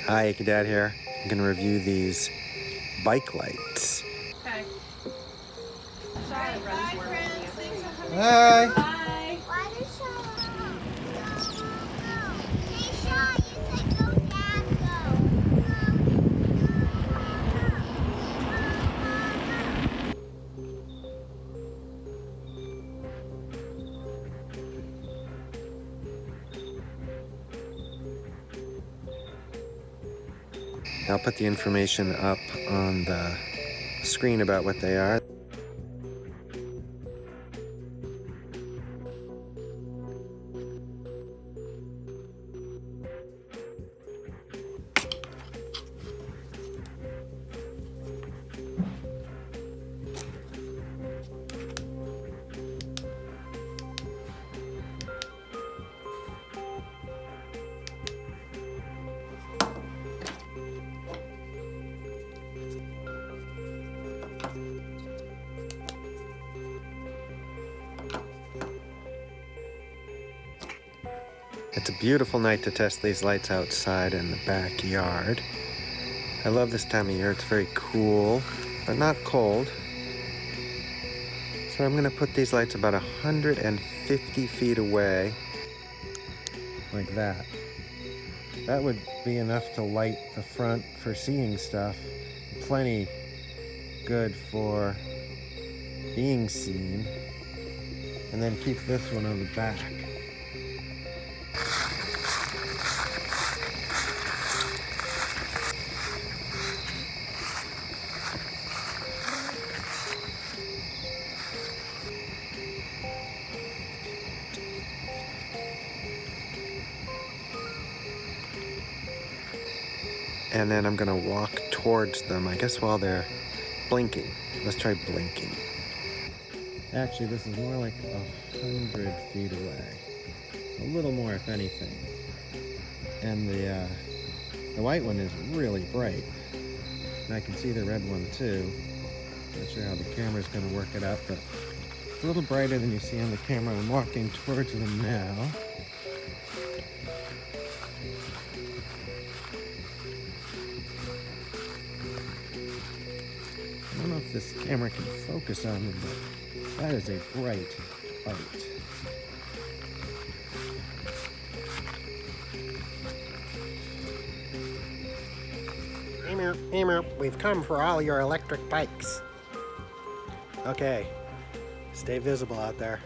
Hi, Achy Dad here. I'm going to review these bike lights. Okay. Sorry, bye, friends. Thanks for coming. Hi. Bye. Why did Sean go? Hey, Sean, you said go fast, I'll put the information up on the screen about what they are. It's a beautiful night to test these lights outside in the backyard. I love this time of year. It's very cool, but not cold. So I'm going to put these lights about 150 feet away, like that. That would be enough to light the front for seeing stuff. Plenty good for being seen. And then keep this one on the back. And then I'm gonna walk towards them, I guess while they're blinking. Let's try blinking. Actually, this is more like 100 feet away. A little more, if anything. And the white one is really bright. And I can see the red one too. Not sure how the camera's gonna work it out, but it's a little brighter than you see on the camera. I'm walking towards them now. I don't know if this camera can focus on them, but that is a bright light. Hey, we've come for all your electric bikes. Okay, stay visible out there.